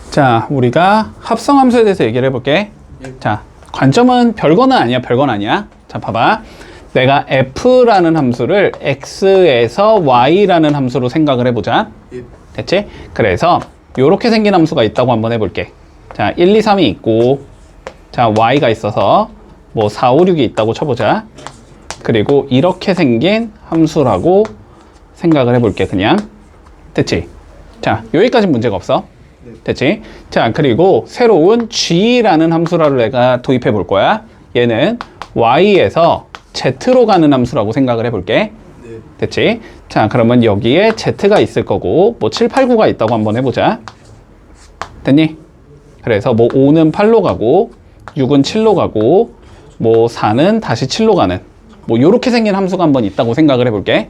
자, 우리가 합성함수에 대해서 얘기를 해볼게. 자, 관점은 별거는 아니야, 별건 아니야. 자, 봐봐. 내가 f라는 함수를 x에서 y라는 함수로 생각을 해보자. 됐지? 그래서 요렇게 생긴 함수가 있다고 한번 해볼게. 자, 1, 2, 3이 있고, 자, y가 있어서 뭐 4, 5, 6이 있다고 쳐보자. 그리고 이렇게 생긴 함수라고 생각을 해볼게, 그냥. 됐지? 자, 여기까지 문제가 없어. 됐지? 자, 그리고 새로운 g라는 함수를 내가 도입해 볼 거야. 얘는 y에서 z로 가는 함수라고 생각을 해볼게. 됐지? 자, 그러면 여기에 z가 있을 거고, 뭐 7, 8, 9가 있다고 한번 해보자. 됐니? 그래서 뭐 5는 8로 가고, 6은 7로 가고, 뭐 4는 다시 7로 가는, 뭐 요렇게 생긴 함수가 한번 있다고 생각을 해볼게.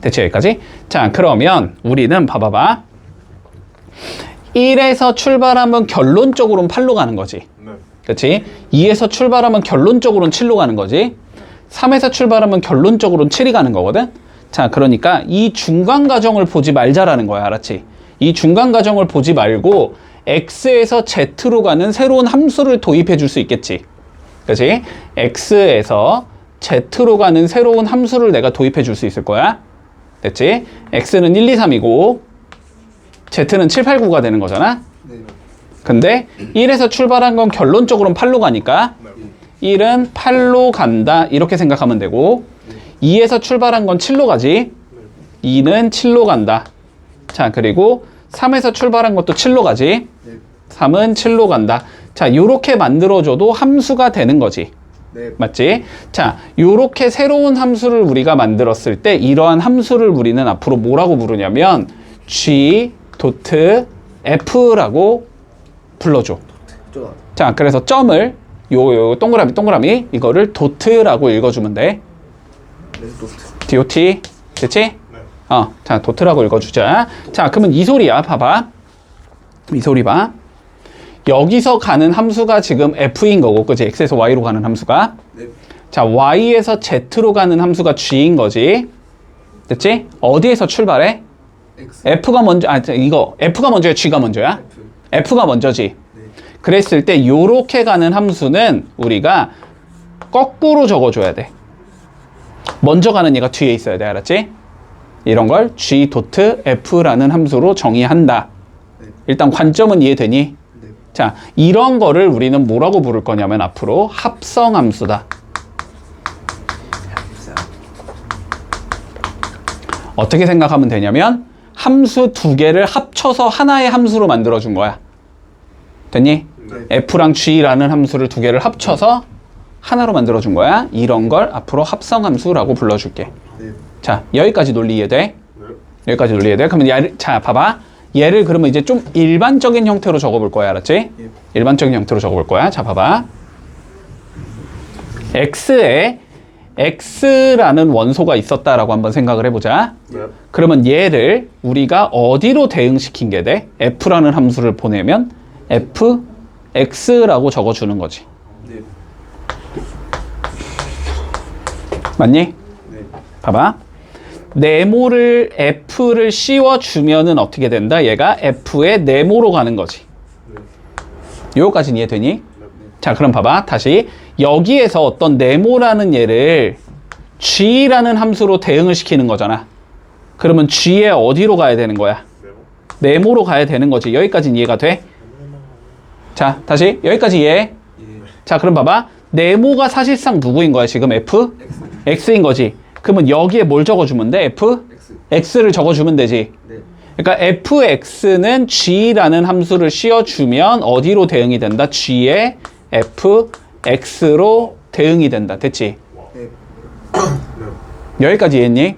됐지? 여기까지? 자, 그러면 우리는 봐봐봐. 1에서 출발하면 결론적으로는 8로 가는 거지. 그렇지? 2에서 출발하면 결론적으로는 7로 가는 거지. 3에서 출발하면 결론적으로는 7이 가는 거거든. 자, 그러니까 이 중간 과정을 보지 말자라는 거야. 알았지? 이 중간 과정을 보지 말고 x에서 z로 가는 새로운 함수를 도입해 줄 수 있겠지. 그렇지? x에서 z로 가는 새로운 함수를 내가 도입해 줄 수 있을 거야. 됐지? x는 1, 2, 3이고 z는 7, 8, 9가 되는 거잖아. 근데 1에서 출발한 건 결론적으로는 8로 가니까 1은 8로 간다 이렇게 생각하면 되고, 2에서 출발한 건 7로 가지. 2는 7로 간다. 자, 그리고 3에서 출발한 것도 7로 가지. 3은 7로 간다. 자, 요렇게 만들어줘도 함수가 되는 거지. 맞지? 자, 요렇게 새로운 함수를 우리가 만들었을 때 이러한 함수를 우리는 앞으로 뭐라고 부르냐면 g 도트 f라고 불러줘. 자, 그래서 점을 요 동그라미 이거를 도트라고 읽어주면 돼. dot. 됐지? 자, 도트라고 읽어주자. 자, 그러면 이 소리야. 봐봐. 이 소리 봐. 여기서 가는 함수가 지금 f인 거고, 그치? x에서 y로 가는 함수가. 자, y에서 z로 가는 함수가 g인 거지. 됐지? 어디에서 출발해? f가 먼저, f가 먼저야, g가 먼저야? f가 먼저지. 그랬을 때 요렇게 가는 함수는 우리가 거꾸로 적어줘야 돼. 먼저 가는 얘가 뒤에 있어야 돼. 알았지? 이런 걸 g 도트 f라는 함수로 정의한다. 일단 관점은 이해되니? 자, 이런 거를 우리는 뭐라고 부를 거냐면 앞으로 합성함수다. 어떻게 생각하면 되냐면 함수 두 개를 합쳐서 하나의 함수로 만들어준 거야. 됐니? f랑 g라는 함수를 두 개를 합쳐서 하나로 만들어준 거야. 이런 걸 앞으로 합성함수라고 불러줄게. 자, 여기까지 논리 이해돼? 여기까지 논리 이해돼? 그러면 자, 봐봐. 얘를 그러면 이제 좀 일반적인 형태로 적어볼 거야. 알았지? 일반적인 형태로 적어볼 거야. 자, 봐봐. x에 x라는 원소가 있었다라고 한번 생각을 해보자. 그러면 얘를 우리가 어디로 대응시킨 게 돼? f라는 함수를 보내면 fx라고 적어주는 거지. 맞니? 봐봐. 네모를 f를 씌워주면은 어떻게 된다? 얘가 f의 네모로 가는 거지. 요거까지는 이해되니? 자, 그럼 봐봐. 다시 여기에서 어떤 네모라는 얘를 g라는 함수로 대응을 시키는 거잖아. 그러면 g에 어디로 가야 되는 거야? 네모로 가야 되는 거지. 여기까지는 이해가 돼? 자, 다시 여기까지 이해. 자, 그럼 봐봐. 네모가 사실상 누구인 거야? 지금 f? x인 거지. 그러면 여기에 뭘 적어주면 돼? x를 적어주면 되지. 그러니까 fx는 g라는 함수를 씌워주면 어디로 대응이 된다? g에 fx로 대응이 된다. 됐지? 여기까지 이해했니?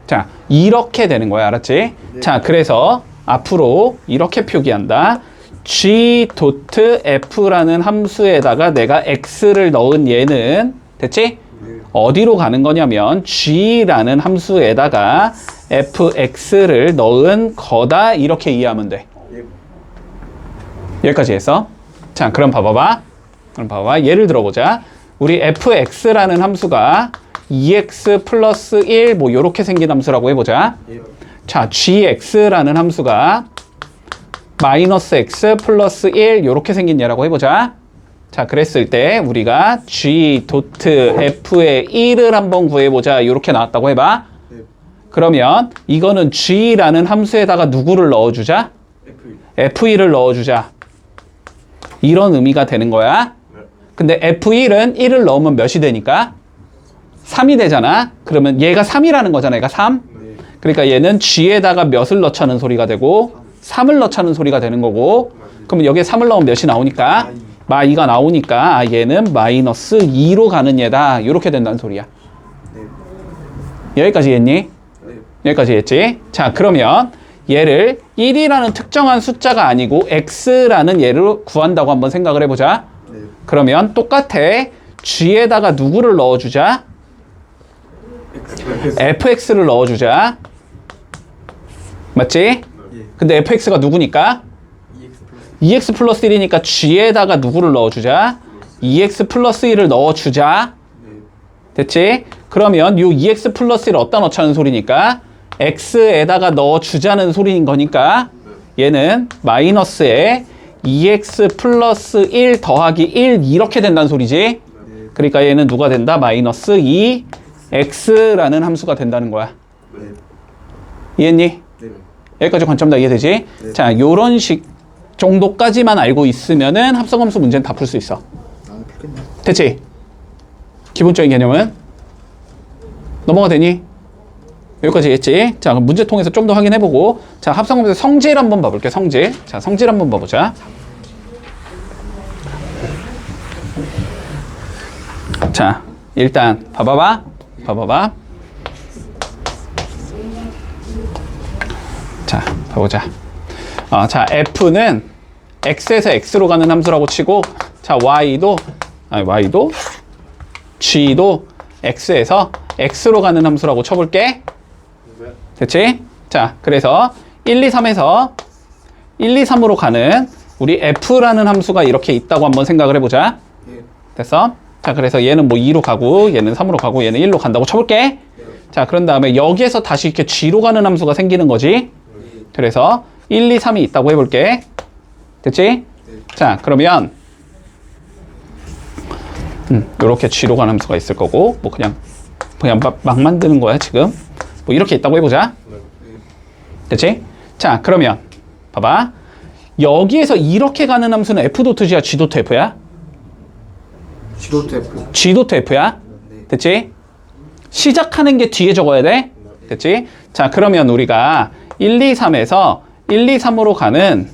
자, 이렇게 되는 거야. 알았지? 자, 그래서 앞으로 이렇게 표기한다. g 도트 f라는 함수에다가 내가 x를 넣은 얘는, 됐지? 어디로 가는 거냐면 g라는 함수에다가 fx를 넣은 거다. 이렇게 이해하면 돼. 여기까지 했어? 자, 그럼 봐봐. 예를 들어보자. 우리 fx라는 함수가 2x 플러스 1 뭐 요렇게 생긴 함수라고 해보자. 자, gx라는 함수가 마이너스 x 플러스 1 요렇게 생긴 얘라고 해보자. 자, 그랬을 때 우리가 g 도트 f의 1을 한번 구해보자 요렇게 나왔다고 해봐. 그러면 이거는 g라는 함수에다가 누구를 넣어주자? f1을 넣어주자. 이런 의미가 되는 거야. 근데 f1은 1을 넣으면 몇이 되니까? 3이 되잖아. 그러면 얘가 3이라는 거잖아. 얘가 3. 그러니까 얘는 g에다가 몇을 넣자는 소리가 되고 3을 넣자는 소리가 되는 거고, 그러면 여기에 3을 넣으면 몇이 나오니까? 마2가 나오니까 얘는 마이너스 2로 가는 얘다. 이렇게 된다는 소리야. 여기까지 했니? 여기까지 했지? 자, 그러면 얘를 1이라는 특정한 숫자가 아니고 x라는 얘를 구한다고 한번 생각을 해보자. 그러면 똑같아. g에다가 누구를 넣어주자? fx를 넣어주자. 맞지? 근데 fx가 누구니까? 2x 플러스 1이니까 g에다가 누구를 넣어주자? 2x 플러스 1을 넣어주자. 됐지? 그러면 요 2x 플러스 1을 어디다 넣자는 소리니까? x에다가 넣어주자는 소리인 거니까 얘는 마이너스에 2x 플러스 1 더하기 1 이렇게 된다는 소리지. 그러니까 얘는 누가 된다? 마이너스 2x라는 함수가 된다는 거야. 이해했니? 여기까지 관점 다 이해되지? 자, 요런 식 정도까지만 알고 있으면은 합성함수 문제는 다 풀 수 있어. 됐지? 기본적인 개념은 넘어가 되니? 여기까지 했지? 자, 그럼 문제 통해서 좀 더 확인해보고, 자, 합성함수의 성질 한번 봐볼게. 성질. 자, 성질 한번 봐보자. 자, 일단 봐봐봐. 자, 봐보자. 자, f는 x에서 x로 가는 함수라고 치고, 자, y도 g도 x에서 x로 가는 함수라고 쳐볼게. 됐지? 자, 그래서 1, 2, 3에서 1, 2, 3으로 가는 우리 f라는 함수가 이렇게 있다고 한번 생각을 해보자. 됐어? 자, 그래서 얘는 뭐 2로 가고, 얘는 3으로 가고, 얘는 1로 간다고 쳐볼게. 자, 그런 다음에 여기에서 다시 이렇게 g로 가는 함수가 생기는 거지. 그래서 1, 2, 3이 있다고 해볼게. 됐지? 자, 그러면 요렇게 g로 가는 함수가 있을 거고, 뭐 그냥 막 만드는 거야 지금. 뭐 이렇게 있다고 해보자. 됐지? 자, 그러면 봐봐. 여기에서 이렇게 가는 함수는 f 도트 g야, g 도트 f야? g 도트 f. g 도트 f야? 됐지? 시작하는 게 뒤에 적어야 돼. 됐지? 자, 그러면 우리가 1, 2, 3에서 1, 2, 3으로 가는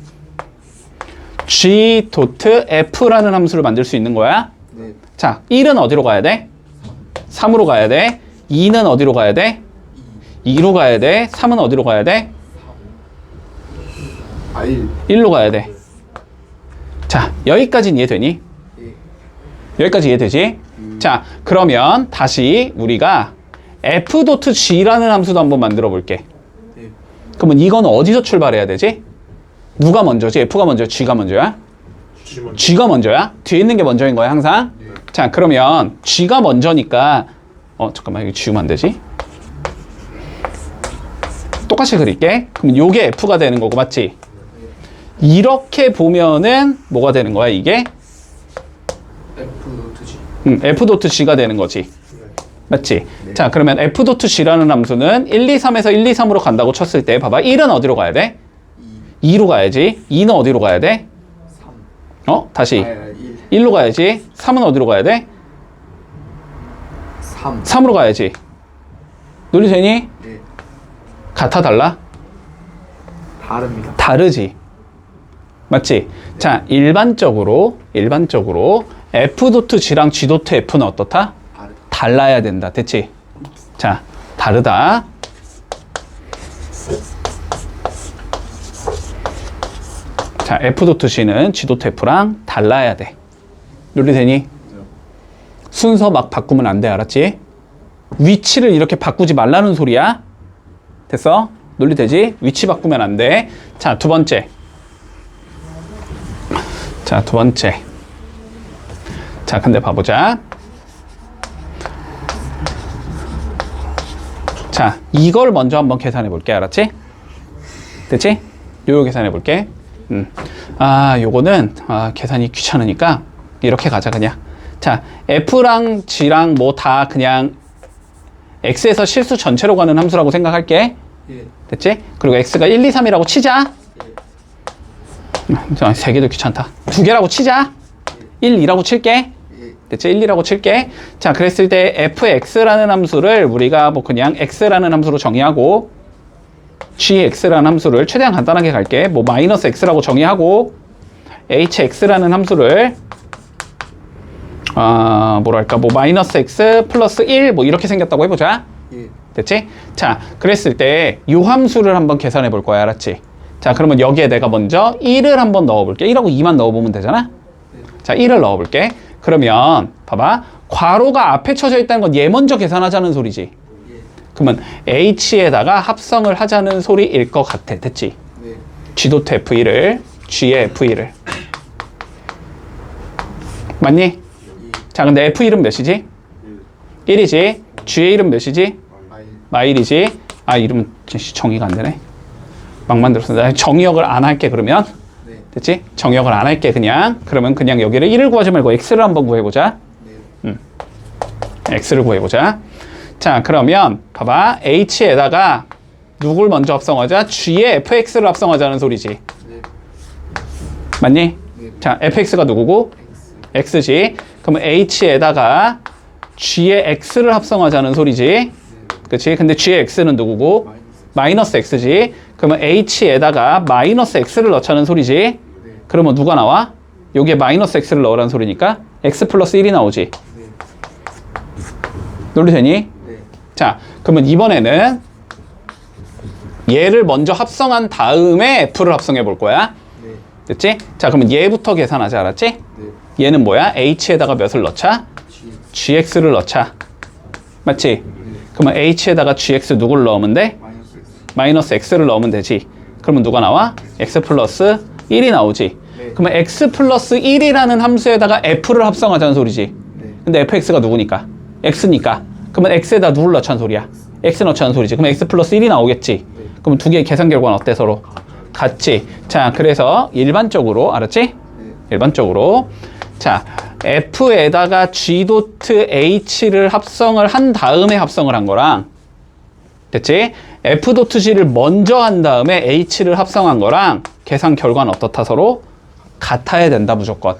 g 도트 f라는 함수를 만들 수 있는 거야. 네. 자, 1은 어디로 가야 돼? 3으로 가야 돼. 2는 어디로 가야 돼? 2로 가야 돼. 3은 어디로 가야 돼? 1로 가야 돼. 자, 여기까지는 이해되니? 여기까지 이해되지? 자, 그러면 다시 우리가 f 도트 g라는 함수도 한번 만들어 볼게. 그러면 이건 어디서 출발해야 되지? 누가 먼저지? f가 먼저야? g가 먼저야? g가 먼저야? 뒤에 있는 게 먼저인 거야, 항상? 자, 그러면 g가 먼저니까 잠깐만, 이거 지우면 안 되지? 똑같이 그릴게. 그럼 요게 f가 되는 거고, 맞지? 이렇게 보면은 뭐가 되는 거야, 이게? f 도트 g. f 도트 g가 되는 거지. 맞지? 네. 자, 그러면 f 도트 g라는 함수는 1, 2, 3에서 1, 2, 3으로 간다고 쳤을 때 봐봐. 1은 어디로 가야 돼? 2로 가야지. 2는 어디로 가야 돼? 3. 다시 1로 가야지. 3은 어디로 가야 돼? 3으로 가야지. 논리 되니? 네. 같아, 달라? 다릅니다. 다르지. 맞지? 네. 자, 일반적으로 f 도트 g랑 g 도트 f는 어떻다? 달라야 된다. 됐지? 자, 다르다. 자, f 도트 g는 g 도트 f랑 달라야 돼. 논리 되니? 순서 막 바꾸면 안 돼. 알았지? 위치를 이렇게 바꾸지 말라는 소리야. 됐어? 논리 되지? 위치 바꾸면 안 돼. 자, 두 번째. 자, 근데 봐보자. 자, 이걸 먼저 한번 계산해 볼게. 알았지? 됐지? 요거 계산해 볼게. 요거는 계산이 귀찮으니까 이렇게 가자 그냥. 자, F랑 G랑 뭐 다 그냥 X에서 실수 전체로 가는 함수라고 생각할게. 예. 됐지? 그리고 X가 1, 2, 3이라고 치자. 세 개도 귀찮다. 두 개라고 치자. 1, 2라고 칠게. 됐지? 1, 2라고 칠게. 자, 그랬을 때 fx라는 함수를 우리가 뭐 그냥 x라는 함수로 정의하고 gx라는 함수를 최대한 간단하게 갈게. 뭐 마이너스 x라고 정의하고 hx라는 함수를 뭐랄까 뭐 마이너스 x 플러스 1 뭐 이렇게 생겼다고 해보자. 예. 됐지? 자, 그랬을 때 이 함수를 한번 계산해 볼 거야. 알았지? 자, 그러면 여기에 내가 먼저 1을 한번 넣어볼게. 1하고 2만 넣어보면 되잖아? 자, 1을 넣어볼게. 그러면 봐봐. 괄호가 앞에 쳐져 있다는 건 얘 먼저 계산하자는 소리지. 그러면 h에다가 합성을 하자는 소리일 것 같아. 됐지? 네. g.f1을 g의 f1을 맞니? 자, 근데 f1은 몇이지? 1이지. g의 1은 몇이지? 마일이지. 이름은 정의가 안 되네. 막 만들었어. 나 정의역을 안 할게 그러면. 네. 됐지? 정의역을 안 할게 그냥. 그러면 그냥 여기를 1을 구하지 말고 x를 한번 구해보자. 네. x를 구해보자. 자, 그러면 봐봐. h에다가 누굴 먼저 합성하자? g의 fx를 합성하자는 소리지. 네. 맞니? 네. 자, fx가 누구고? x지. 그러면 h에다가 g의 x를 합성하자는 소리지. 그치? 근데 g의 x는 누구고? 마이너스 x지. 그러면 h에다가 마이너스 x를 넣자는 소리지. 네. 그러면 누가 나와? 여기에 마이너스 x를 넣으라는 소리니까 x 플러스 1이 나오지. 네. 논리 되니? 네. 자, 그러면 이번에는 얘를 먼저 합성한 다음에 f를 합성해 볼 거야. 네. 됐지? 자, 그러면 얘부터 계산하자. 알았지? 네. 얘는 뭐야? h에다가 몇을 넣자? gx를 넣자. 맞지? 그러면 h에다가 gx 누굴 넣으면 돼? 마이너스 x를 넣으면 되지. 그러면 누가 나와? x 플러스 1이 나오지. 네. 그러면 x 플러스 1이라는 함수에다가 f를 합성하자는 소리지. 네. 근데 fx가 누구니까? x니까. 그러면 x에다 누굴 넣자는 소리야? x 넣자는 소리지. 그럼 x 플러스 1이 나오겠지. 네. 그럼 두 개의 계산 결과는 어때 서로? 같지. 자, 그래서 일반적으로 알았지? 네. 일반적으로 자, f에다가 g.h를 합성을 한 다음에 합성을 한 거랑 됐지? f.g를 먼저 한 다음에 h를 합성한 거랑 계산 결과는 어떻다 서로? 같아야 된다 무조건.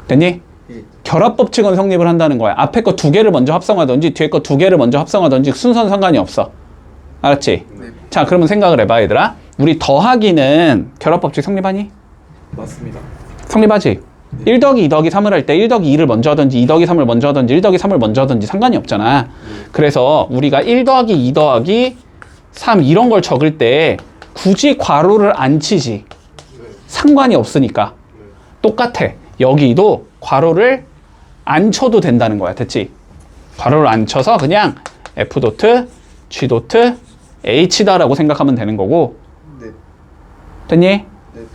됐니? 예. 결합 법칙은 성립을 한다는 거야. 앞에 거 두 개를 먼저 합성하든지 뒤에 거 두 개를 먼저 합성하든지 순서는 상관이 없어. 알았지? 네. 자, 그러면 생각을 해봐 얘들아. 우리 더하기는 결합 법칙 성립하니? 맞습니다. 성립하지? 1 더하기 2 더하기 3을 할 때 1 더하기 2를 먼저 하든지 2 더하기 3을 먼저 하든지 1 더하기 3을 먼저 하든지 상관이 없잖아. 그래서 우리가 1 더하기 2 더하기 3 이런 걸 적을 때 굳이 괄호를 안 치지. 상관이 없으니까. 똑같아. 여기도 괄호를 안 쳐도 된다는 거야. 됐지? 괄호를 안 쳐서 그냥 f 도트, g 도트, h다라고 생각하면 되는 거고. 네. 됐니? 네.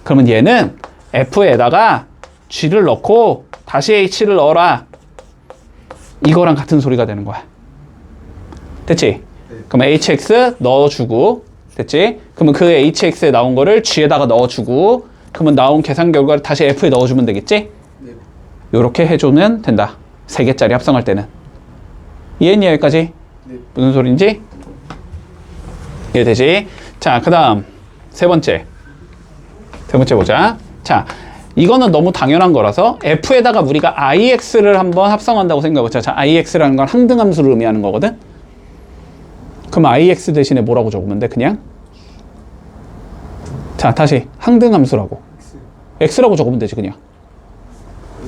그러면 얘는 f에다가 g를 넣고 다시 h를 넣어라. 이거랑 같은 소리가 되는 거야. 됐지? 네. 그러면 hx 넣어주고, 됐지? 그러면 그 hx에 나온 거를 g에다가 넣어주고, 그러면 나온 계산 결과를 다시 f에 넣어주면 되겠지? 네. 요렇게 해주면 된다. 3개짜리 합성할 때는. 이해했니 여기까지? 네. 무슨 소린지? 이해되지? 자, 그 다음 세 번째 보자. 자, 이거는 너무 당연한 거라서 f에다가 우리가 ix를 한번 합성한다고 생각해보자. 자, ix라는 건 항등함수를 의미하는 거거든. 그럼 ix 대신에 뭐라고 적으면 돼? 그냥 자, 다시 항등함수라고 x라고 적으면 되지 그냥.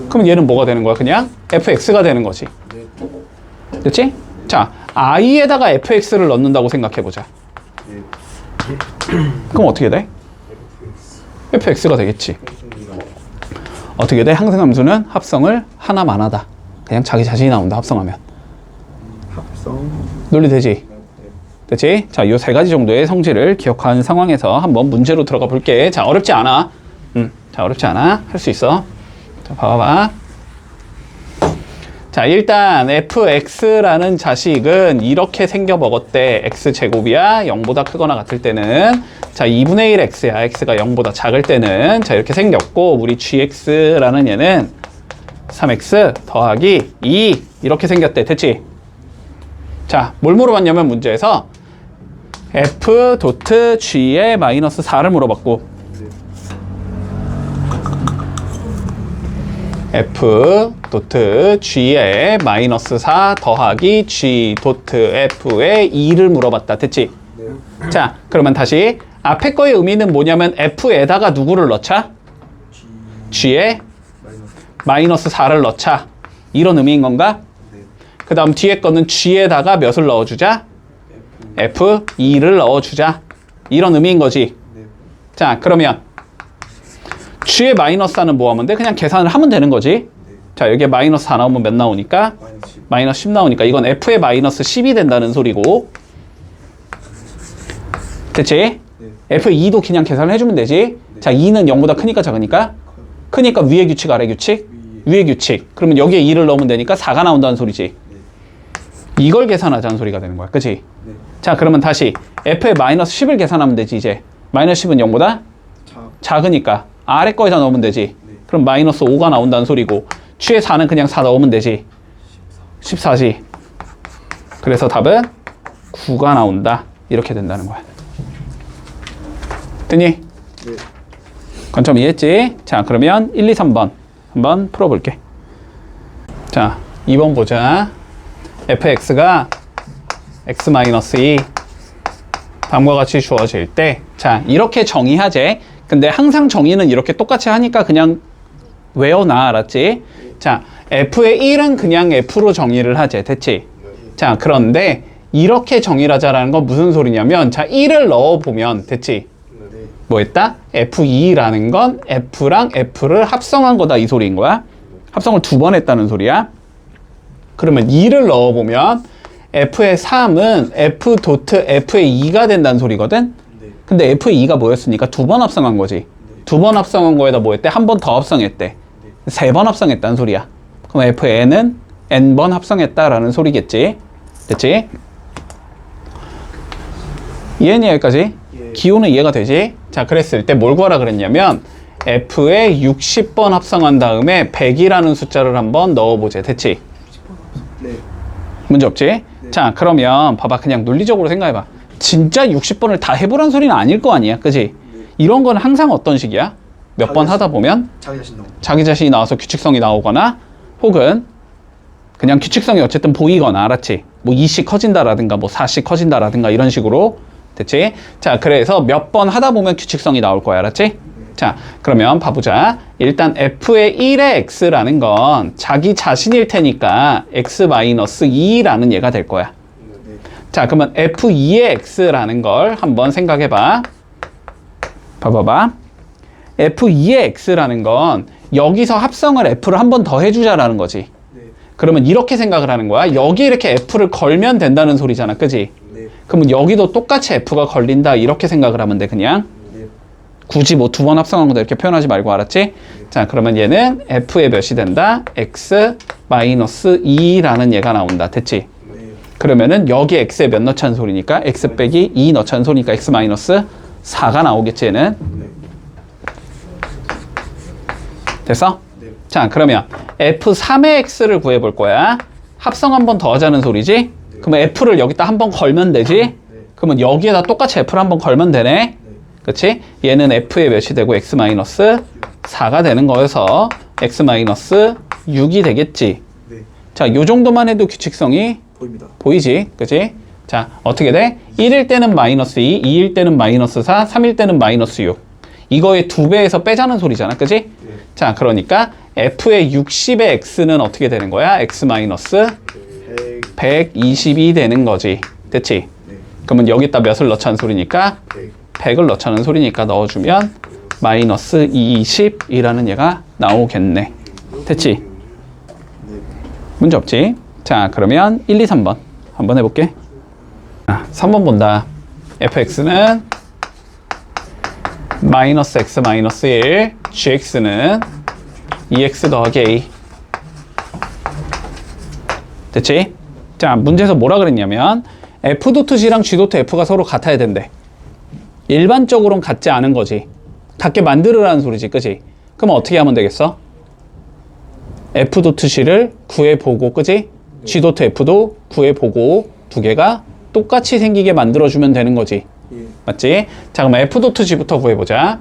그럼 얘는 뭐가 되는 거야? 그냥 fx가 되는 거지. 네. 됐지? 자, i에다가 fx를 넣는다고 생각해보자. 네. 그럼 어떻게 돼? fx가 되겠지. 어떻게 돼? 항등함수는 합성을 하나만 하다. 그냥 자기 자신이 나온다 합성하면. 합성. 논리 되지? 됐지? 자, 요 세 가지 정도의 성질을 기억하는 상황에서 한번 문제로 들어가 볼게. 자, 어렵지 않아. 자, 어렵지 않아. 할 수 있어. 자, 봐봐. 자, 일단 fx라는 자식은 이렇게 생겨 먹었대. x제곱이야 0보다 크거나 같을 때는. 자, 2분의 1 x야. x가 0보다 작을 때는. 자, 이렇게 생겼고, 우리 gx라는 얘는 3x 더하기 2 이렇게 생겼대. 됐지? 자, 뭘 물어봤냐면 문제에서 f 도트 g의 마이너스 4를 물어봤고, f 도트 g의 마이너스 4 더하기 g 도트 f의 2를 물어봤다. 됐지? 네. 자, 그러면 다시 앞에 거의 의미는 뭐냐면 f에다가 누구를 넣자? g의 마이너스 4를 넣자. 이런 의미인 건가? 네. 그 다음 뒤에 거는 g에다가 몇을 넣어주자? f2를 넣어주자. 이런 의미인 거지. 네. 자, 그러면 g의 마이너스 4는 뭐 하면 돼? 그냥 계산을 하면 되는 거지. 네. 자, 여기에 마이너스 4 나오면 몇 나오니까? 마이너스 10. 마이너스 10 나오니까 이건 f의 마이너스 10이 된다는 소리고. 됐지? 네. f2도 그냥 계산을 해주면 되지. 네. 자, 2는 0보다 크니까 작으니까? 크니까 위의 규칙, 아래 규칙? 위. 위의 규칙. 그러면 여기에 2를 넣으면 되니까 4가 나온다는 소리지. 네. 이걸 계산하자는 소리가 되는 거야. 그치? 네. 자, 그러면 다시 f의 마이너스 10을 계산하면 되지, 이제. 마이너스 10은 0보다 자. 작으니까 아래 거에다 넣으면 되지. 네. 그럼 마이너스 5가 나온다는 소리고, g의 4는 그냥 4 넣으면 되지. 14지. 그래서 답은 9가 나온다. 이렇게 된다는 거야. 됐니? 네. 관점 이해했지? 자, 그러면 1, 2, 3번 한번 풀어볼게. 자, 2번 보자. fx가 x-2 다음과 같이 주어질 때, 자, 이렇게 정의하재. 근데 항상 정의는 이렇게 똑같이 하니까 그냥 외워놔. 알았지? 자, f의 1은 그냥 f로 정의를 하재. 됐지? 자, 그런데 이렇게 정의를 하자라는 건 무슨 소리냐면, 자, 1을 넣어보면, 됐지? 네. 뭐 했다? f2라는 건 f랑 f를 합성한 거다 이 소리인 거야. 합성을 2번 했다는 소리야. 그러면 2를 넣어보면 f의 3은 f 도트 f의 2가 된다는 소리거든. 네. 근데 f의 2가 뭐였으니까 2번 합성한 거지. 2번 합성한 거에다 뭐 했대? 한 번 더 합성했대. 3번 합성했다는 소리야. 그럼 fn은 n번 합성했다라는 소리겠지. 됐지? 이해했니 여기까지? 예. 기호는 이해가 되지? 자, 그랬을 때 뭘 구하라 그랬냐면 f에 60번 합성한 다음에 100이라는 숫자를 한번 넣어보자. 됐지? 네. 문제 없지? 자, 그러면 봐봐. 그냥 논리적으로 생각해봐. 진짜 60번을 다 해보란 소리는 아닐 거 아니야. 그지? 이런 건 항상 어떤 식이야? 몇 번 하다 보면 자기 자신 나오. 자기 자신이 나와서 규칙성이 나오거나, 혹은 그냥 규칙성이 어쨌든 보이거나. 알았지? 뭐 2씩 커진다라든가 뭐 4씩 커진다라든가 이런 식으로. 됐지? 자, 그래서 몇 번 하다 보면 규칙성이 나올 거야. 알았지? 자, 그러면 봐보자. 일단 f의 1의 x라는 건 자기 자신일 테니까 x-2라는 얘가 될 거야. 네. 자, 그러면 f2의 x라는 걸 한번 생각해봐. 봐봐봐. f2의 x라는 건 여기서 합성을 f를 한 번 더 해주자라는 거지. 네. 그러면 이렇게 생각을 하는 거야. 여기 이렇게 f를 걸면 된다는 소리잖아. 그지? 네. 그러면 여기도 똑같이 f가 걸린다. 이렇게 생각을 하면 돼. 그냥. 네. 굳이 뭐 2번 합성한 거다 이렇게 표현하지 말고. 알았지? 자, 그러면 얘는 f의 몇이 된다? x-2라는 얘가 나온다. 됐지? 네. 그러면은 여기 x에 몇 넣자는 소리니까 x 빼기 2 넣자는 소리니까 x-4가 나오겠지 얘는. 네. 됐어? 네. 자, 그러면 f3의 x를 구해볼 거야. 합성 한 번 더 하자는 소리지? 그러면 f를 여기다 한 번 걸면 되지? 그러면 여기에다 똑같이 f를 한 번 걸면 되네? 그치? 얘는 f의 몇이 되고 x-4가 되는 거여서 x-6이 되겠지. 네. 자, 요 정도만 해도 규칙성이 보입니다. 보이지? 그치? 자, 어떻게 돼? 1일 때는 마이너스 2, 2일 때는 마이너스 4, 3일 때는 마이너스 6. 이거의 2배에서 빼자는 소리잖아. 그치? 네. 자, 그러니까 f의 60의 x는 어떻게 되는 거야? x-120이 되는 거지. 됐지? 네. 그러면 여기다 몇을 넣자는 소리니까? 100을 넣자는 소리니까 넣어주면 마이너스 20이라는 얘가 나오겠네. 됐지? 네. 문제 없지? 자, 그러면 1, 2, 3번 한번 해볼게. 3번 본다. fx는 마이너스 x 마이너스 1, gx는 2x 더하기 a. 됐지? 자, 문제에서 뭐라 그랬냐면 F.G랑 G.F가 서로 같아야 된대. 일반적으로는 같지 않은 거지. 같게 만들으라는 소리지, 그지? 그럼 어떻게 하면 되겠어? F.C를 구해보고, 그지? G.F도 구해보고 두 개가 똑같이 생기게 만들어주면 되는 거지. 예. 맞지? 자, 그럼 F.G부터 구해보자.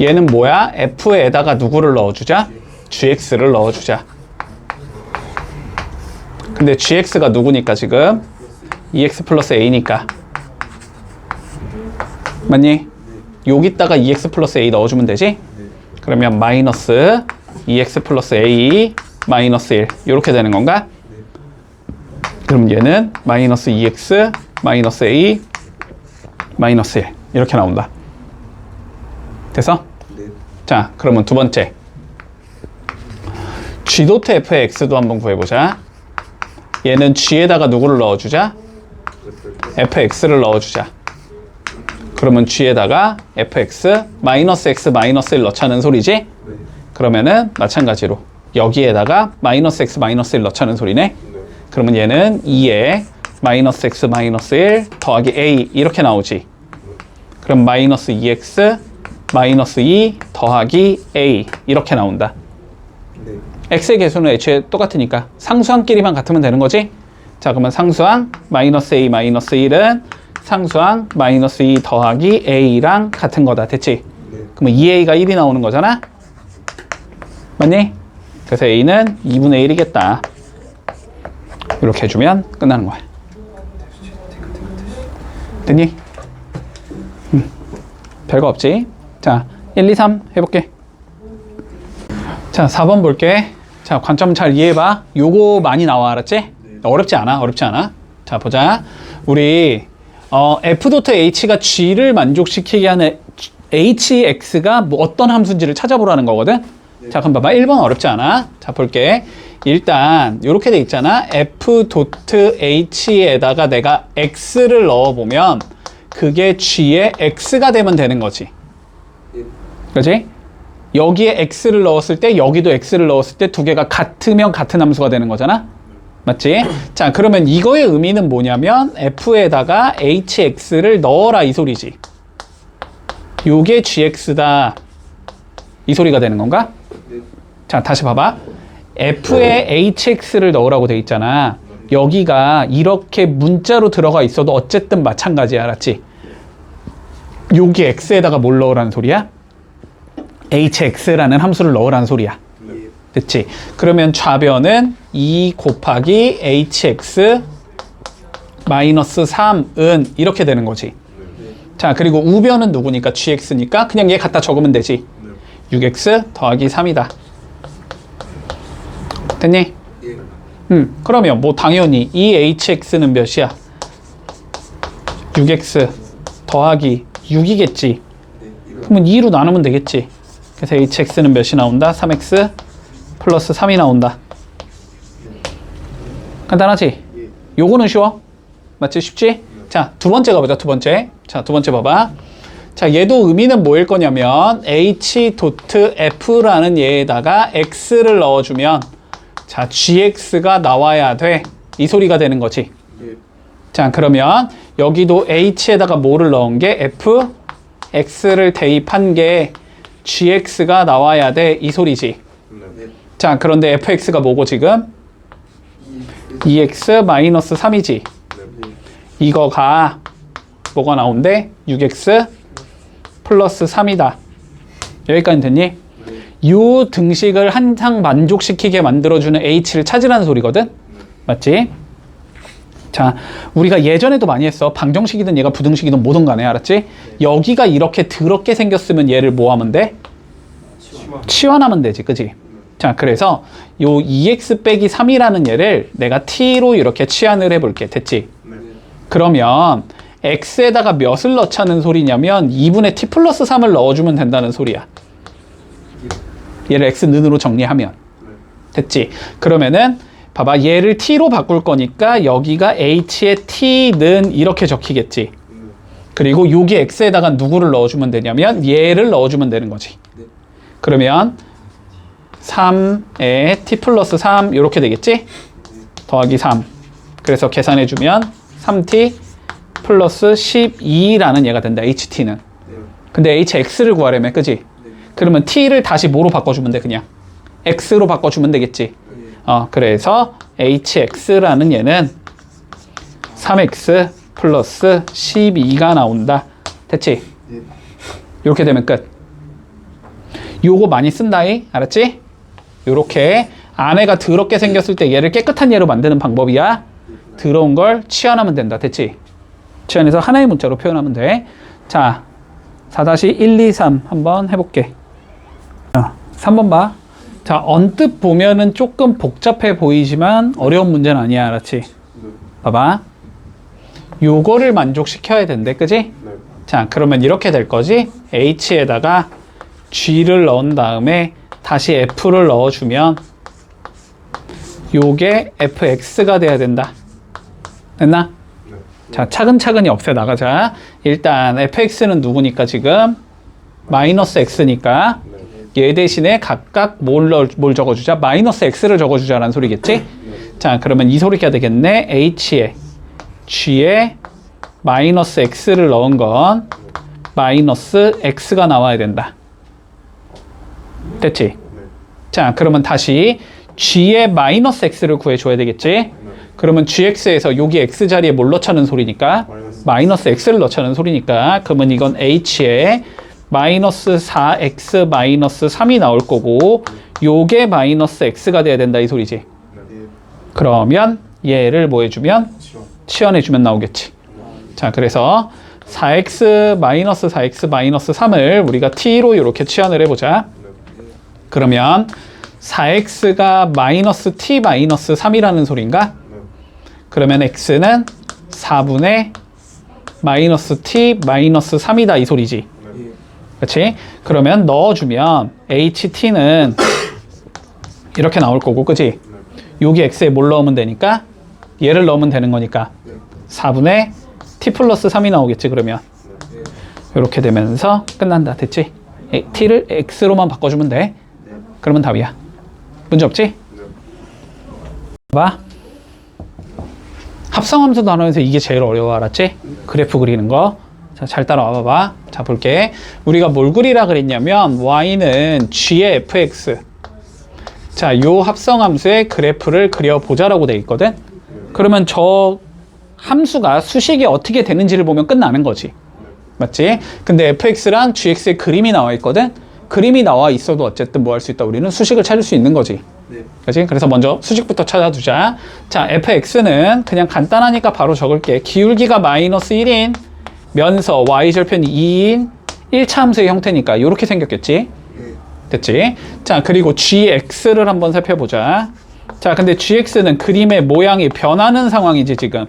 얘는 뭐야? F에다가 누구를 넣어주자? GX를 넣어주자. 근데 GX가 누구니까 지금? EX 플러스 A니까. 맞니? 여기다가 EX 플러스 A 넣어주면 되지? 그러면 마이너스 EX 플러스 A 마이너스 1 이렇게 되는 건가? 그럼 얘는 마이너스 EX 마이너스 A 마이너스 1 이렇게 나온다. 됐어? 네. 자, 그러면 두 번째 G.F의 X도 한번 구해보자. 얘는 G에다가 누구를 넣어주자? Fx를 넣어주자. 그러면 G에다가 Fx 마이너스 X 마이너스 1 넣자는 소리지? 네. 그러면은 마찬가지로 여기에다가 마이너스 X 마이너스 1 넣자는 소리네? 네. 그러면 얘는 2에 마이너스 X 마이너스 1 더하기 A 이렇게 나오지. 그럼 마이너스 2X 마이너스 2 더하기 A 이렇게 나온다. 네. X의 개수는 애초에 똑같으니까 상수항끼리만 같으면 되는 거지? 자, 그러면 상수항 마이너스 A 마이너스 1은 상수항 마이너스 2 더하기 A랑 같은 거다. 됐지? 네. 그러면 2A가 1이 나오는 거잖아? 맞니? 그래서 A는 2분의 1이겠다. 이렇게 해주면 끝나는 거야. 됐니? 별거 없지? 자, 1, 2, 3 해볼게. 자, 4번 볼게. 자, 관점 잘 이해해봐. 요거 많이 나와, 알았지? 어렵지 않아, 어렵지 않아. 자, 보자. 우리 F.H가 G를 만족시키게 하는 HX가 뭐 어떤 함수인지를 찾아보라는 거거든. 자, 그럼 봐봐. 1번 어렵지 않아. 자, 볼게. 일단 이렇게 돼 있잖아. F.H에다가 내가 X를 넣어보면 그게 G의 X가 되면 되는 거지. 그렇지? 여기에 X를 넣었을 때 여기도 X를 넣었을 때 두 개가 같으면 같은 함수가 되는 거잖아. 맞지? 자, 그러면 이거의 의미는 뭐냐면 F에다가 HX를 넣어라 이 소리지. 요게 GX다 이 소리가 되는 건가? 자, 다시 봐봐. F에 HX를 넣으라고 돼 있잖아. 여기가 이렇게 문자로 들어가 있어도 어쨌든 마찬가지야, 알았지? 여기 X에다가 뭘 넣으라는 소리야? HX라는 함수를 넣으라는 소리야. 됐지? 그러면 좌변은 2 곱하기 HX 마이너스 3은 이렇게 되는 거지. 자, 그리고 우변은 누구니까? GX니까 그냥 얘 갖다 적으면 되지. 6X 더하기 3이다. 됐니? 그러면 뭐 당연히 이 HX는 몇이야? 6X 더하기 6이겠지. 그러면 2로 나누면 되겠지. 그래서 HX는 몇이 나온다? 3X 플러스 3이 나온다. 간단하지? 요거는 쉬워. 맞지? 쉽지? 자, 두 번째 가보자. 두 번째. 자, 두 번째 봐봐. 자, 얘도 의미는 뭐일 거냐면 H.F라는 얘에다가 X를 넣어주면 자, GX가 나와야 돼. 이 소리가 되는 거지. 자, 그러면 여기도 H에다가 뭐를 넣은 게 F, X를 대입한 게 GX가 나와야 돼. 이 소리지. 자, 그런데 fx가 뭐고 지금? 2x 마이너스 3이지. 이거가 뭐가 나온대? 6x 플러스 3이다. 여기까지 됐니? 요 등식을 항상 만족시키게 만들어주는 h를 찾으라는 소리거든? 맞지? 자, 우리가 예전에도 많이 했어. 방정식이든 얘가 부등식이든 뭐든 간에, 알았지? 여기가 이렇게 더럽게 생겼으면 얘를 뭐 하면 돼? 치환하면 되지, 그지? 자, 그래서 요 2x 빼기 3이라는 얘를 내가 t로 이렇게 치환을 해볼게. 됐지? 그러면 x에다가 몇을 넣자는 소리냐면 2분의 t 플러스 3을 넣어주면 된다는 소리야. 얘를 x는으로 정리하면. 됐지? 그러면은 봐봐, 얘를 t로 바꿀 거니까 여기가 h의 t는 이렇게 적히겠지. 그리고 여기 x에다가 누구를 넣어주면 되냐면 얘를 넣어주면 되는 거지. 그러면 3에 t 플러스 3 이렇게 되겠지? 더하기 3. 그래서 계산해주면 3t 플러스 12라는 얘가 된다. ht는. 근데 hx를 구하려면 그지? 그러면 t를 다시 뭐로 바꿔주면 돼? 그냥 x로 바꿔주면 되겠지? 그래서 hx라는 얘는 3x 플러스 12가 나온다. 됐지? 이렇게 되면 끝. 요거 많이 쓴다이. 알았지? 요렇게 안에가 더럽게 생겼을 때 얘를 깨끗한 얘로 만드는 방법이야. 더러운 걸 치환하면 된다. 됐지? 치환해서 하나의 문자로 표현하면 돼. 자, 4-123 한번 해볼게. 3번 봐. 자, 언뜻 보면은 조금 복잡해 보이지만 어려운 문제는 아니야. 알았지? 봐봐. 요거를 만족시켜야 된대. 그지? 자, 그러면 이렇게 될 거지? h에다가 g를 넣은 다음에 다시 f를 넣어주면 요게 fx가 돼야 된다. 됐나? 자, 차근차근히 없애 나가자. 일단 fx는 누구니까 지금? 마이너스 x니까 얘 대신에 각각 뭘 적어주자? 마이너스 x를 적어주자라는 소리겠지? 자, 그러면 이 소리가 되겠네. h에 g에 마이너스 x를 넣은 건 마이너스 x가 나와야 된다. 됐지? 자, 그러면 다시 g의 마이너스 x를 구해줘야 되겠지? 그러면 gx에서 여기 x 자리에 뭘 넣자는 소리니까? 마이너스 x를 넣자는 소리니까 그러면 이건 h에 마이너스 4x 마이너스 3이 나올 거고 요게 마이너스 x가 돼야 된다 이 소리지? 그러면 얘를 뭐 해주면? 치환해주면 나오겠지. 자, 그래서 4x 마이너스 4x 마이너스 3을 우리가 t로 이렇게 치환을 해보자. 그러면 4x가 마이너스 t 마이너스 3이라는 소리인가? 그러면 x는 4분의 마이너스 t 마이너스 3이다 이 소리지. 그렇지? 그러면 넣어주면 ht는 이렇게 나올 거고, 그치? 여기 x에 뭘 넣으면 되니까? 얘를 넣으면 되는 거니까 4분의 t 플러스 3이 나오겠지. 그러면 이렇게 되면서 끝난다. 됐지? t를 x로만 바꿔주면 돼. 그러면 답이야. 문제 없지? 봐. 합성함수 단원에서 이게 제일 어려워. 알았지? 그래프 그리는 거. 자, 잘 따라와 봐봐. 자, 볼게. 우리가 뭘 그리라 그랬냐면 y는 g의 fx. 자, 요 합성함수의 그래프를 그려보자라고 돼 있거든. 그러면 저 함수가 수식이 어떻게 되는지를 보면 끝나는 거지. 맞지? 근데 fx랑 gx의 그림이 나와 있거든. 그림이 나와 있어도 어쨌든 뭐 할 수 있다. 우리는 수식을 찾을 수 있는 거지. 그치? 그래서 먼저 수식부터 찾아두자. 자, fx는 그냥 간단하니까 바로 적을게. 기울기가 마이너스 1인 면서 y절편이 2인 1차 함수의 형태니까 이렇게 생겼겠지? 됐지? 자, 그리고 gx를 한번 살펴보자. 자, 근데 gx는 그림의 모양이 변하는 상황이지. 지금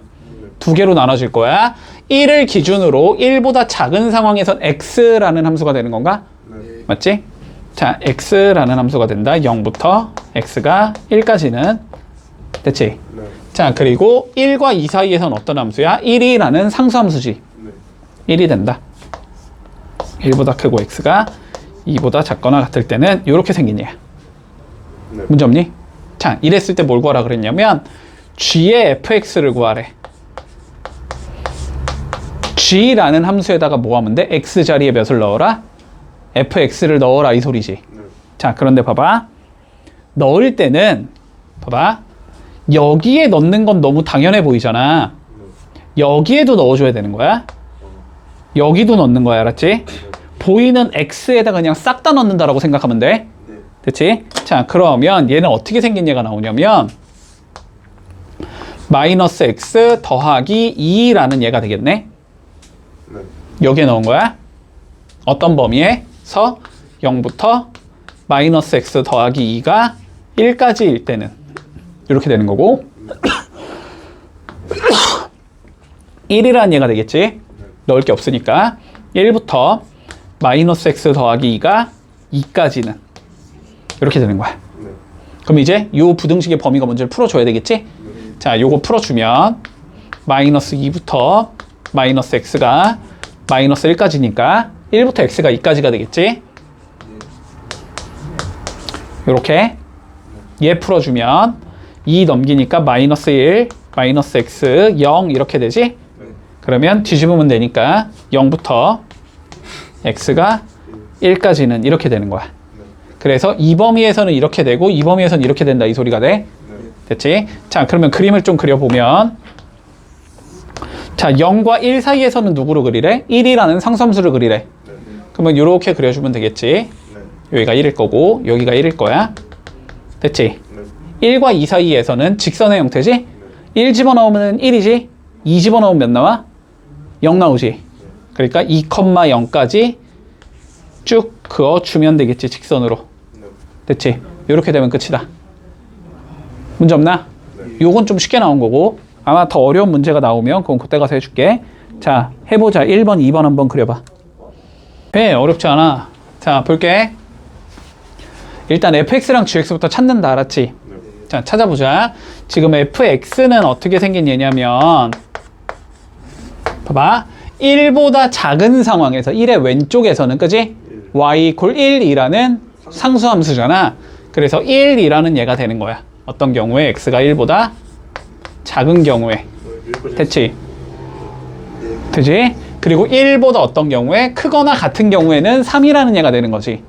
두 개로 나눠질 거야. 1을 기준으로 1보다 작은 상황에선 x라는 함수가 되는 건가? 맞지? 자, x라는 함수가 된다. 0부터 x가 1까지는. 됐지? 자, 그리고 1과 2 사이에선 어떤 함수야? 1이라는 상수함수지. 1이 된다. 1보다 크고 x가 2보다 작거나 같을 때는 이렇게 생긴 얘야. 문제 없니? 자, 이랬을 때 뭘 구하라 그랬냐면 g의 fx를 구하래. g라는 함수에다가 뭐 하면 돼? x 자리에 몇을 넣어라? fx를 넣어라 이 소리지. 자, 그런데 봐봐. 넣을 때는 봐봐. 여기에 넣는 건 너무 당연해 보이잖아. 여기에도 넣어줘야 되는 거야. 여기도 넣는 거야. 알았지? 보이는 x에다가 그냥 싹 다 넣는다라고 생각하면 돼. 됐지? 자, 그러면 얘는 어떻게 생긴 얘가 나오냐면 마이너스 x 더하기 2라는 얘가 되겠네. 여기에 넣은 거야. 어떤 범위에서 0부터 마이너스 x 더하기 2가 1까지일 때는 이렇게 되는 거고 1이라는 얘가 되겠지. 넣을 게 없으니까 1부터 마이너스 x 더하기 2가 2까지는 이렇게 되는 거야. 그럼 이제 요 부등식의 범위가 뭔지를 풀어줘야 되겠지. 자, 요거 풀어주면 마이너스 2부터 마이너스 x가 마이너스 1까지니까 1부터 x가 2까지가 되겠지. 요렇게 얘 풀어주면 2 넘기니까 마이너스 1, 마이너스 x, 0 이렇게 되지? 네. 그러면 뒤집으면 되니까 0부터 x가 1까지는 이렇게 되는 거야. 그래서 이 범위에서는 이렇게 되고 이 범위에서는 이렇게 된다 이 소리가 돼. 됐지? 자, 그러면 그림을 좀 그려보면 자, 0과 1 사이에서는 누구로 그리래? 1이라는 상수함수를 그리래. 그러면 이렇게 그려주면 되겠지. 여기가 1일 거고 여기가 1일 거야. 됐지? 1과 2 사이에서는 직선의 형태지? 1 집어넣으면 1이지? 2 집어넣으면 몇 나와? 0 나오지? 그러니까 2,0까지 쭉 그어주면 되겠지, 직선으로. 됐지? 이렇게 되면 끝이다. 문제 없나? 요건 좀 쉽게 나온 거고 아마 더 어려운 문제가 나오면 그건 그때 가서 해줄게. 자, 해보자. 1번, 2번 한번 그려봐. 네, 어렵지 않아. 자, 볼게. 일단 fx랑 gx부터 찾는다, 알았지? 자, 찾아보자. 지금 fx는 어떻게 생긴 얘냐면 봐봐. 1보다 작은 상황에서 1의 왼쪽에서는 그지? y equal 1이라는 상수함수잖아. 그래서 1이라는 얘가 되는 거야. 어떤 경우에 x가 1보다 작은 경우에. 됐지? 되지? 그리고 1보다 어떤 경우에 크거나 같은 경우에는 3이라는 얘가 되는 거지.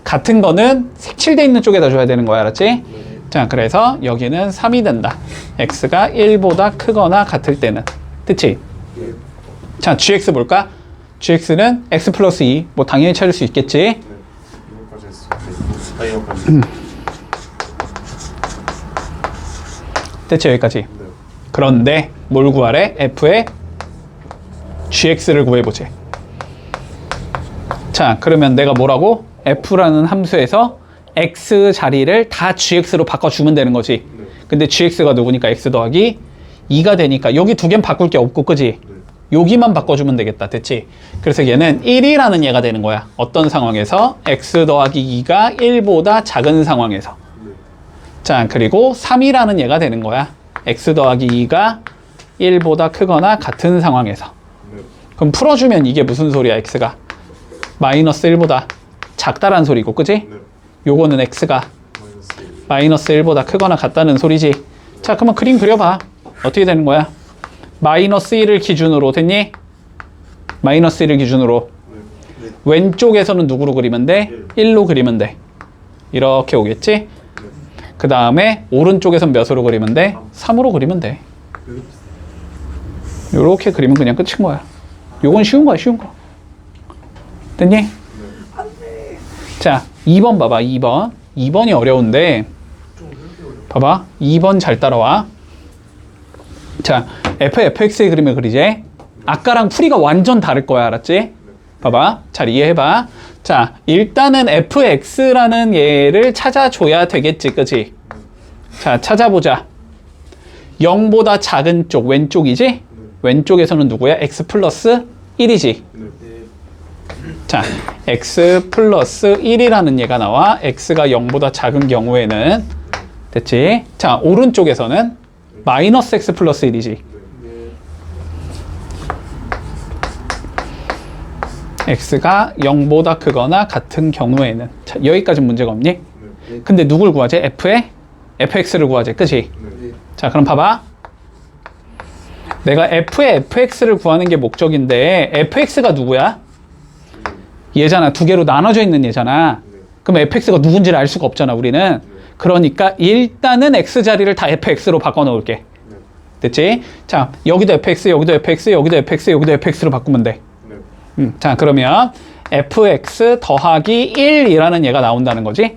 같은 거는 색칠돼 있는 쪽에다 줘야 되는 거야, 알았지? 자, 그래서 여기는 3이 된다. x가 1보다 크거나 같을 때는. 됐지? 자, gx 볼까? gx는 x 플러스 2. 뭐 당연히 찾을 수 있겠지? 됐지, 여기까지. 그런데 뭘 구하래? f의 gx를 구해보지. 자, 그러면 내가 뭐라고? f라는 함수에서 x 자리를 다 gx로 바꿔주면 되는 거지. 근데 gx가 누구니까 x 더하기 2가 되니까 여기 두 개는 바꿀 게 없고, 그지? 여기만 바꿔주면 되겠다. 됐지? 그래서 얘는 1이라는 얘가 되는 거야. 어떤 상황에서? x 더하기 2가 1보다 작은 상황에서. 자, 그리고 3이라는 얘가 되는 거야. x 더하기 2가 1보다 크거나 같은 상황에서. 그럼 풀어주면 이게 무슨 소리야, x가? 마이너스 1보다 작다란 소리고, 그지? 요거는 x가 마이너스 1보다 크거나 같다는 소리지. 자, 그러면 그림 그려봐. 어떻게 되는 거야? 마이너스 1을 기준으로 됐니? 마이너스 1을 기준으로 왼쪽에서는 누구로 그리면 돼? 1로 그리면 돼. 이렇게 오겠지? 그 다음에 오른쪽에선 몇으로 그리면 돼? 3으로 그리면 돼. 이렇게 그리면 그냥 끝인 거야. 요건 쉬운 거야, 쉬운 거. 됐니? 자, 2번 봐봐, 2번. 2번이 어려운데 봐봐, 2번 잘 따라와. 자, fx의 그림을 그리지? 아까랑 풀이가 완전 다를 거야, 알았지? 봐봐, 잘 이해해봐. 자, 일단은 fx라는 얘를 찾아줘야 되겠지, 그치? 자, 찾아보자. 0보다 작은 쪽, 왼쪽이지? 왼쪽에서는 누구야? x 플러스 1이지? 자, x 플러스 1이라는 얘가 나와. x가 0보다 작은 경우에는. 됐지? 자, 오른쪽에서는 마이너스 x 플러스 1이지. x가 0보다 크거나 같은 경우에는. 자, 여기까지 문제가 없니? 근데 누굴 구하지? fx를 구하지. 그치? 자, 그럼 봐봐. 내가 f의 fx를 구하는 게 목적인데 fx가 누구야? 얘잖아. 두 개로 나눠져 있는 얘잖아. 그럼 fx가 누군지를 알 수가 없잖아, 우리는. 그러니까 일단은 x자리를 다 fx로 바꿔 놓을게. 됐지? 자, 여기도 fx, 여기도 fx, 여기도 fx, 여기도 fx로 바꾸면 돼. 자, 그러면 fx 더하기 1이라는 얘가 나온다는 거지.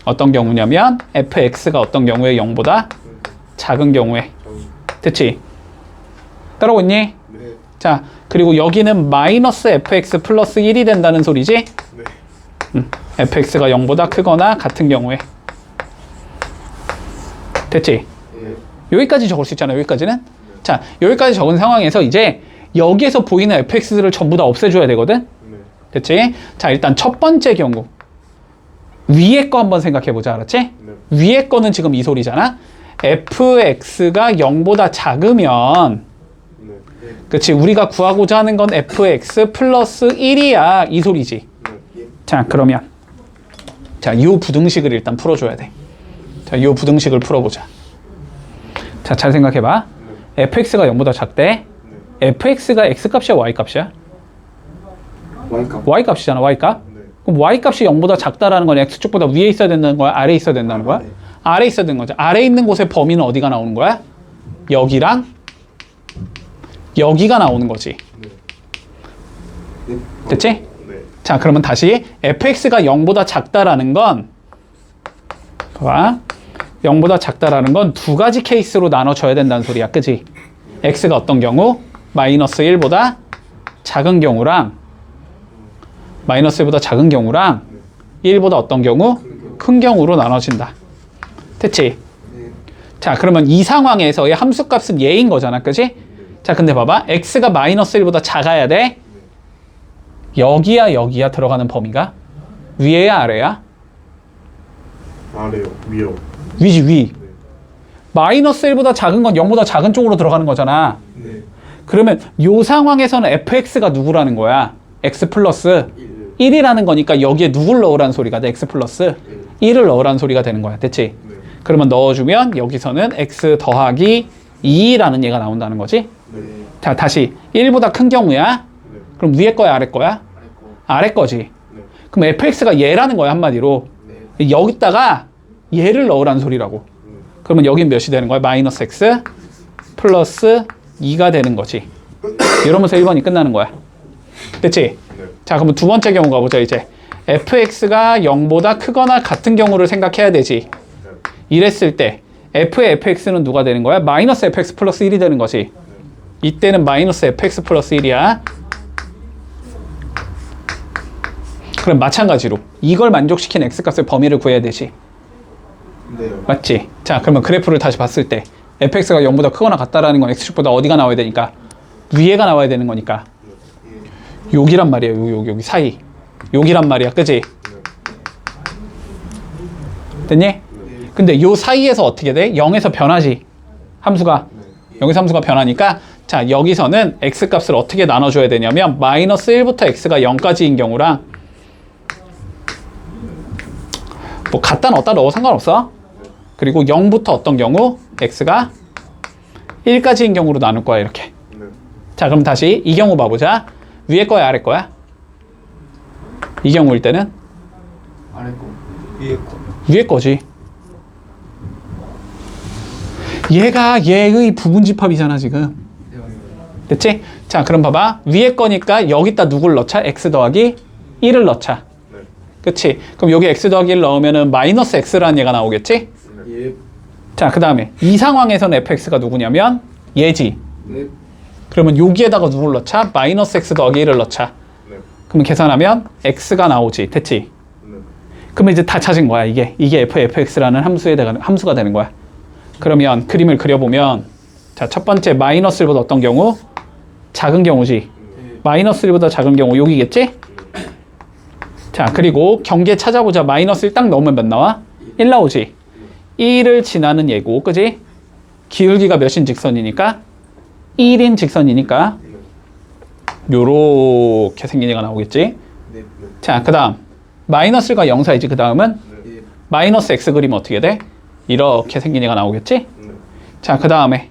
어떤 경우냐면 fx가 어떤 경우에 0보다 작은 경우에. 됐지? 따라오고 있니? 자, 그리고 여기는 마이너스 fx 플러스 1이 된다는 소리지? fx가 0보다 크거나 같은 경우에. 됐지? 여기까지 적을 수 있잖아, 여기까지는. 자, 여기까지 적은 상황에서 이제 여기에서 보이는 fx를 전부 다 없애줘야 되거든? 됐지? 자, 일단 첫 번째 경우. 위에 거 한번 생각해보자, 알았지? 위에 거는 지금 이 소리잖아? fx가 0보다 작으면, 그치? 우리가 구하고자 하는 건 fx 플러스 1이야, 이 소리지. 자, 그러면. 자, 이 부등식을 일단 풀어줘야 돼. 자, 이 부등식을 풀어보자. 자, 잘 생각해봐. fx가 0보다 작대. fx가 x값이야, y값이야? Y값. y값이잖아, y값. 그럼 y값이 0보다 작다라는 건 x축보다 위에 있어야 된다는 거야? 아래에 있어야 된다는 거야? 아래에 있어야 되는 거죠. 아래에 있는 곳의 범위는 어디가 나오는 거야? 여기랑 여기가 나오는 거지. 됐지? 자, 그러면 다시 fx가 0보다 작다라는 건 봐봐. 0보다 작다라는 건 두 가지 케이스로 나눠줘야 된다는 소리야. 그지? x가 어떤 경우? 마이너스 1보다 작은 경우랑 마이너스 1보다 작은 경우랑 1보다 어떤 경우? 큰 경우로 나눠진다. 됐지? 자, 그러면 이 상황에서의 함수값은 얘인 거잖아. 그지? 자, 근데 봐봐. x가 마이너스 1보다 작아야 돼. 여기야 여기야 들어가는 범위가? 위에야 아래야? 아래요, 위요. 위지 위. 마이너스 1보다 작은 건 0보다 작은 쪽으로 들어가는 거잖아. 네. 그러면 요 상황에서는 fx가 누구라는 거야? x 플러스 1이라는 거니까 여기에 누굴 넣으라는 소리가 돼? x 플러스 1을 넣으라는 소리가 되는 거야. 됐지? 네. 그러면 넣어주면 여기서는 x 더하기 2라는 얘가 나온다는 거지? 네. 자, 다시 1보다 큰 경우야? 네. 그럼 위에 거야 아래 거야? 아래 거지. 네. 그럼 fx가 얘라는 거야 한마디로. 여기다가 얘를 넣으라는 소리라고. 그러면 여긴 몇이 되는 거야? 마이너스 x 플러스 2가 되는 거지. 이러면서 1번이 끝나는 거야. 됐지? 네. 자, 그럼 두 번째 경우 가보자 이제. fx가 0보다 크거나 같은 경우를 생각해야 되지. 이랬을 때 f의 fx는 누가 되는 거야? 마이너스 fx 플러스 1이 되는 거지. 이때는 마이너스 fx 플러스 1이야. 그럼 마찬가지로 이걸 만족시킨 x값의 범위를 구해야 되지. 네. 맞지? 자, 그러면 그래프를 다시 봤을 때 fx가 0보다 크거나 같다라는 건 x축보다 어디가 나와야 되니까? 위에가 나와야 되는 거니까. 여기란 말이야. 여기 사이. 여기란 말이야. 그지? 됐니? 근데 요 사이에서 어떻게 돼? 0에서 변하지. 함수가. 여기서 함수가 변하니까 자, 여기서는 x값을 어떻게 나눠줘야 되냐면 마이너스 1부터 x가 0까지인 경우랑 뭐 갖다 넣었다 넣어 상관없어. 그리고 0부터 어떤 경우? x가 1까지인 경우로 나눌 거야 이렇게. 네. 자, 그럼 다시 이 경우 봐보자. 위에 거야 아래 거야? 이 경우일 때는 아래 거. 위에 거. 위에 거지. 얘가 얘의 부분집합이잖아 지금. 됐지? 자, 그럼 봐봐. 위에 거니까 여기다 누굴 넣자? x 더하기 1을 넣자. 네. 그치? 그럼 여기 x 더하기 1 넣으면은 마이너스 x라는 얘가 나오겠지? 예. 자, 그 다음에 이 상황에서는 fx가 누구냐면 얘지. 네. 그러면 여기에다가 누굴 넣자? 마이너스 x 더하기 1을 넣자. 네. 그럼 계산하면 x가 나오지. 됐지? 네. 그러면 이제 다 찾은 거야. 이게 fx라는 함수가 되는 거야. 그러면 그림을 그려보면 자, 첫 번째 마이너스 1보다 어떤 경우? 작은 경우지. 마이너스 1보다 작은 경우 여기겠지? 자, 그리고 경계 찾아보자. 마이너스 1 딱 넣으면 몇 나와? 1 나오지. 1을 지나는 예고, 그지? 기울기가 몇인 직선이니까? 1인 직선이니까 요렇게 생긴 얘가 나오겠지? 네. 자, 그 다음 마이너스 1과 0 사이지. 그 다음은 예. 마이너스 x 그리면 어떻게 돼? 이렇게 생긴 얘가 나오겠지? 네. 자, 그 다음에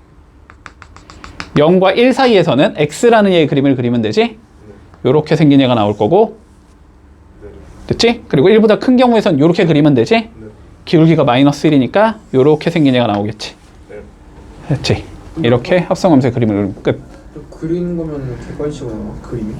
0과 1 사이에서는 x라는 얘의 그림을 그리면 되지? 요렇게 생긴 얘가 나올 거고, 됐지? 그리고 1보다 큰 경우에선 요렇게 그리면 되지? 네. 기울기가 마이너스 1이니까 요렇게 생긴 얘가 나오겠지? 네. 됐지? 이렇게 합성함수의 그림을 끝. 그리는 거면 객관식으로 나와 그림이.